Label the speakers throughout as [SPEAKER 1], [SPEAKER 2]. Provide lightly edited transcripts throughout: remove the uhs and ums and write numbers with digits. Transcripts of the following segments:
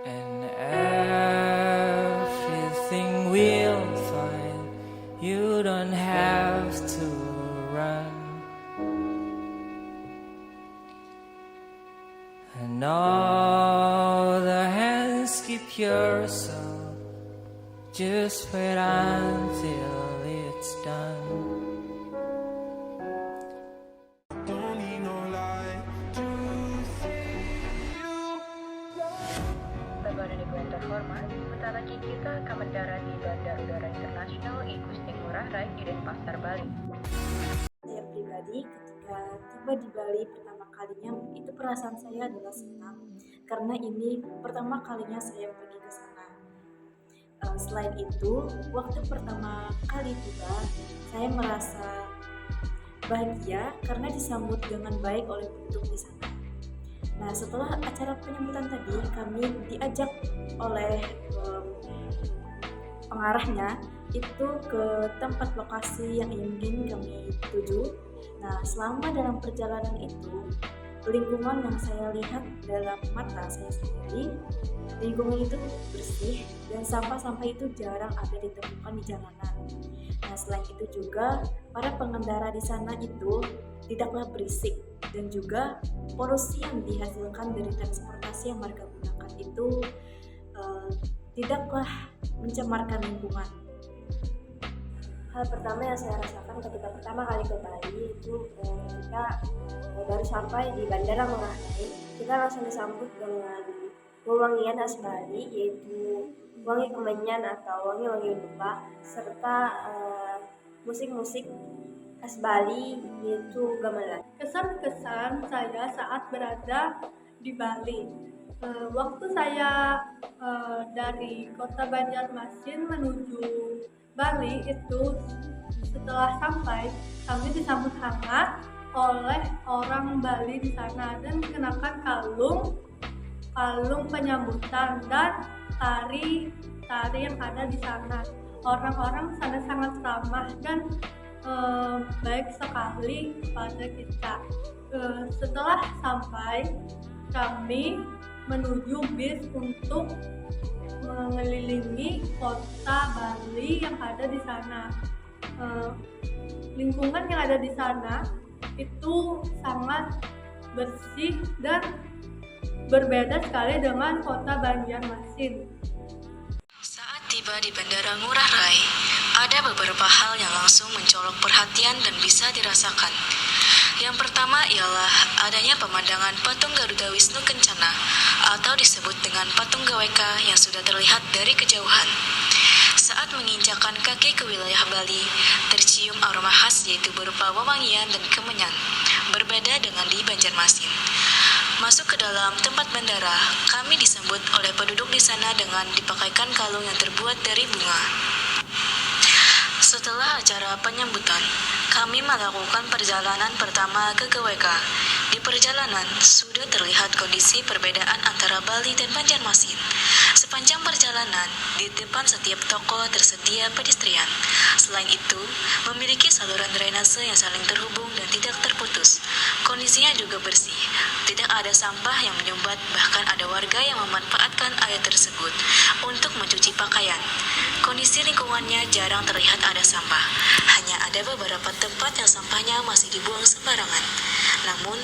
[SPEAKER 1] and everything will fine. You don't have to run. And all the hands keep your soul. Just wait until it's done.
[SPEAKER 2] Bapak dan Ibu yang terhormat, sebentar lagi kita akan mendarat di Bandara Udara Internasional Igusti Ngurah Rai di Denpasar, Bali.
[SPEAKER 3] Saya pribadi ketika tiba di Bali pertama kalinya itu perasaan saya adalah senang karena ini pertama kalinya saya pergi ke sana. Selain itu, waktu pertama kali tiba, saya merasa bahagia karena disambut dengan baik oleh penduduk di sana. Nah, setelah acara penyambutan tadi, kami diajak oleh pengarahnya itu ke tempat lokasi yang ingin kami tuju. Nah, selama dalam perjalanan itu, lingkungan yang saya lihat dalam mata saya sendiri, lingkungan itu bersih dan sampah-sampah itu jarang ada ditemukan di jalanan. Nah, selain itu juga para pengendara di sana itu tidaklah berisik dan juga polusi yang dihasilkan dari transportasi yang mereka gunakan itu tidaklah mencemarkan lingkungan.
[SPEAKER 4] Hal pertama yang saya rasakan ketika pertama kali ke Bali itu ketika baru sampai di Bandara Ngurah Rai, kita langsung disambut dengan wewangian khas Bali, yaitu wangi kemenyan atau wangi-wangi dupa, serta musik-musik khas Bali yaitu gamelan.
[SPEAKER 5] Kesan-kesan saya saat berada di Bali. Waktu saya dari kota Banjarmasin menuju Bali itu, setelah sampai kami disambut hangat oleh orang Bali di sana dan dikenakan kalung penyambutan dan tari yang ada di sana. Orang-orang sana sangat ramah dan baik sekali kepada kita. Setelah sampai, kami menuju bis untuk mengelilingi kota Bali yang ada di sana. Lingkungan yang ada di sana itu sangat bersih dan berbeda sekali dengan kota Banjarmasin.
[SPEAKER 6] Saat tiba di Bandara Ngurah Rai, ada beberapa hal yang langsung mencolok perhatian dan bisa dirasakan. Yang pertama ialah adanya pemandangan patung Garuda Wisnu Kencana atau disebut dengan patung GWK yang sudah terlihat dari kejauhan. Saat menginjakkan kaki ke wilayah Bali, tercium aroma khas yaitu berupa wewangian dan kemenyan, berbeda dengan di Banjarmasin. Masuk ke dalam tempat bandara, kami disambut oleh penduduk di sana dengan dipakaikan kalung yang terbuat dari bunga. Setelah acara penyambutan, kami melakukan perjalanan pertama ke GWK. Di perjalanan, sudah terlihat kondisi perbedaan antara Bali dan Banjarmasin. Sepanjang perjalanan, di depan setiap toko tersedia pedestrian. Selain itu, memiliki saluran drainase yang saling terhubung dan tidak terputus. Kondisinya juga bersih. Tidak ada sampah yang menyumbat, bahkan ada warga yang memanfaatkan air tersebut untuk mencuci pakaian. Kondisi lingkungannya jarang terlihat ada sampah. Hanya ada beberapa tempat yang sampahnya masih dibuang sembarangan. Namun,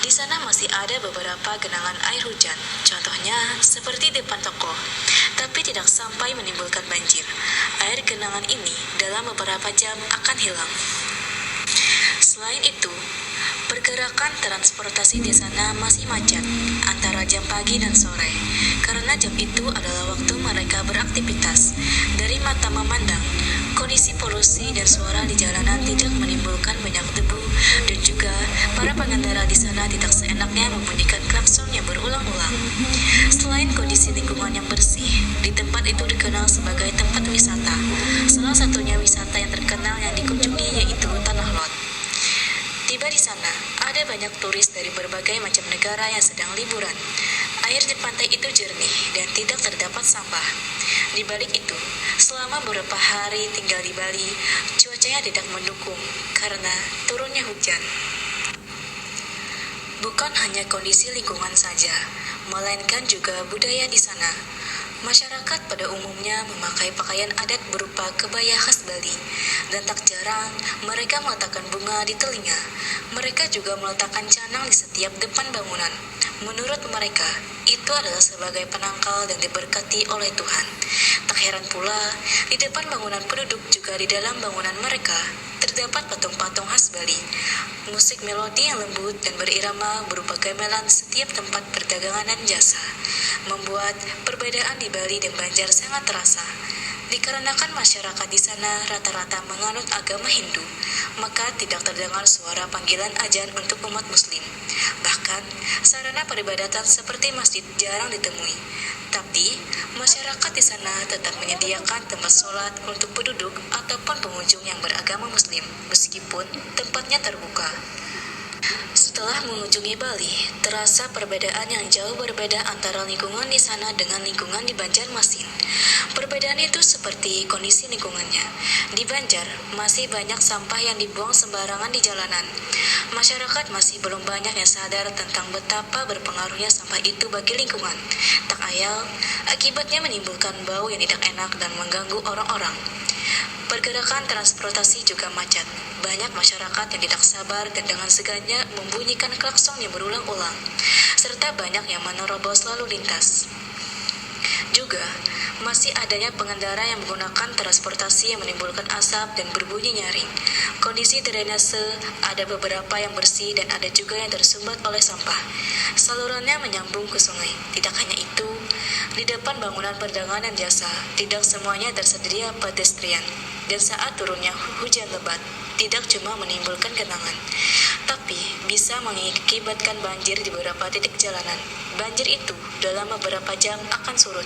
[SPEAKER 6] di sana masih ada beberapa genangan air hujan. Contohnya seperti depan toko, tapi tidak sampai menimbulkan banjir. Air genangan ini dalam beberapa jam akan hilang. Selain itu, pergerakan transportasi di sana masih macet antara jam pagi dan sore, karena jam itu adalah waktu mereka beraktivitas. Dari mata memandang, kondisi polusi dan suara di jalanan tidak menimbulkan banyak debu, dan juga para pengendara di sana tidak seenaknya membunyikan klakson yang berulang-ulang. Selain kondisi lingkungan yang bersih, di tempat itu dikenal sebagai tempat wisata. Salah satunya wisata yang terkenal yang dikunjungi yaitu Tanah Lot. Tiba di sana, ada banyak turis dari berbagai macam negara yang sedang liburan. Air di pantai itu jernih dan tidak terdapat sampah. Di balik itu, selama beberapa hari tinggal di Bali, cuacanya tidak mendukung karena turunnya hujan. Bukan hanya kondisi lingkungan saja, melainkan juga budaya di sana. Masyarakat pada umumnya memakai pakaian adat berupa kebaya khas Bali, dan tak jarang mereka meletakkan bunga di telinga. Mereka juga meletakkan canang di setiap depan bangunan. Menurut mereka, itu adalah sebagai penangkal dan diberkati oleh Tuhan. Tak heran pula, di depan bangunan penduduk juga di dalam bangunan mereka terdapat patung-patung khas Bali. Musik melodi yang lembut dan berirama berupa gamelan setiap tempat perdagangan dan jasa, membuat perbedaan di Bali dan Banjar sangat terasa. Dikarenakan masyarakat di sana rata-rata menganut agama Hindu, maka tidak terdengar suara panggilan azan untuk umat Muslim. Bahkan, sarana peribadatan seperti masjid jarang ditemui. Tapi, masyarakat di sana tetap menyediakan tempat sholat untuk penduduk ataupun pengunjung yang beragama Muslim, meskipun tempatnya terbuka. Setelah mengunjungi Bali, terasa perbedaan yang jauh berbeda antara lingkungan di sana dengan lingkungan di Banjarmasin. Perbedaan itu seperti kondisi lingkungannya. Di Banjar, masih banyak sampah yang dibuang sembarangan di jalanan. Masyarakat masih belum banyak yang sadar tentang betapa berpengaruhnya sampah itu bagi lingkungan. Tak ayal, akibatnya menimbulkan bau yang tidak enak dan mengganggu orang-orang. Pergerakan transportasi juga macet. Banyak masyarakat yang tidak sabar dan dengan segannya membunyikan klakson yang berulang-ulang, serta banyak yang menerobos lalu lintas. Juga, masih adanya pengendara yang menggunakan transportasi yang menimbulkan asap dan berbunyi nyaring. Kondisi drainase ada beberapa yang bersih dan ada juga yang tersumbat oleh sampah. Salurannya menyambung ke sungai. Tidak hanya itu, di depan bangunan perdagangan dan jasa, tidak semuanya tersedia pedestrian. Dan saat turunnya hujan lebat, tidak cuma menimbulkan genangan, tapi bisa mengakibatkan banjir di beberapa titik jalanan. Banjir itu dalam beberapa jam akan surut.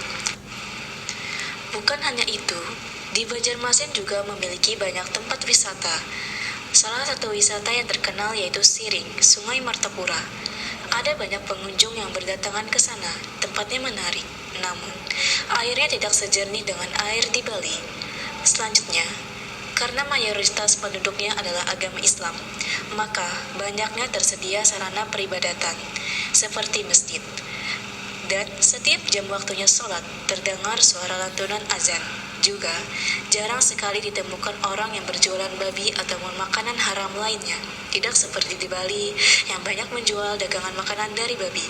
[SPEAKER 6] Bukan hanya itu, di Banjarmasin juga memiliki banyak tempat wisata. Salah satu wisata yang terkenal yaitu Siring, Sungai Martapura. Ada banyak pengunjung yang berdatangan ke sana. Tempatnya menarik, namun airnya tidak sejernih dengan air di Bali. Selanjutnya, karena mayoritas penduduknya adalah agama Islam, maka banyaknya tersedia sarana peribadatan, seperti masjid. Dan setiap jam waktunya sholat, terdengar suara lantunan azan. Juga, jarang sekali ditemukan orang yang berjualan babi ataupun makanan haram lainnya. Tidak seperti di Bali, yang banyak menjual dagangan makanan dari babi.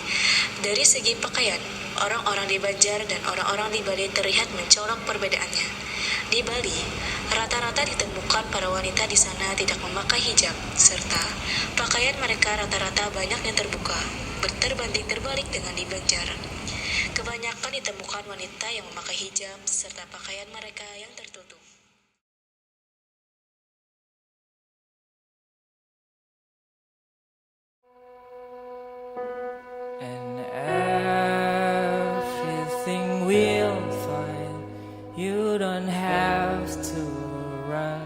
[SPEAKER 6] Dari segi pakaian, orang-orang di Banjar dan orang-orang di Bali terlihat mencolok perbedaannya. Di Bali, rata-rata ditemukan para wanita di sana tidak memakai hijab, serta pakaian mereka rata-rata banyak yang terbuka, terbanding terbalik dengan di Banjar. Kebanyakan ditemukan wanita yang memakai hijab, serta pakaian mereka yang tertutup.
[SPEAKER 1] And everything will find. You don't have to run.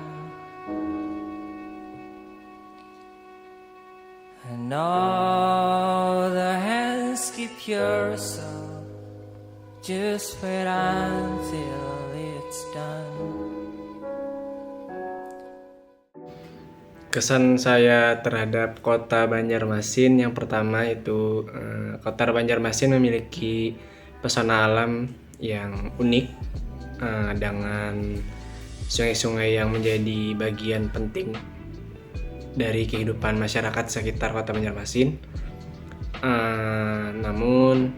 [SPEAKER 1] And all the hands keep your soul. Just wait until it's done.
[SPEAKER 7] Kesan saya terhadap kota Banjarmasin yang pertama itu kota Banjarmasin memiliki pesona alam yang unik dengan sungai-sungai yang menjadi bagian penting dari kehidupan masyarakat sekitar kota Banjarmasin. Namun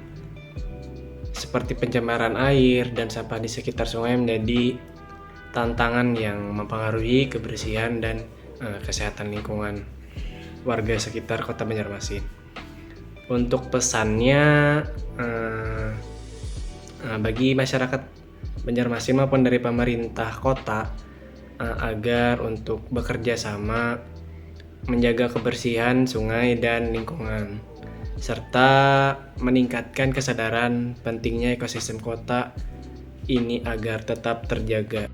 [SPEAKER 7] seperti pencemaran air dan sampah di sekitar sungai menjadi tantangan yang mempengaruhi kebersihan dan kesehatan lingkungan warga sekitar kota Banjarmasin. Untuk pesannya bagi masyarakat Banjarmasin maupun dari pemerintah kota agar untuk bekerja sama menjaga kebersihan sungai dan lingkungan, serta meningkatkan kesadaran pentingnya ekosistem kota ini agar tetap terjaga.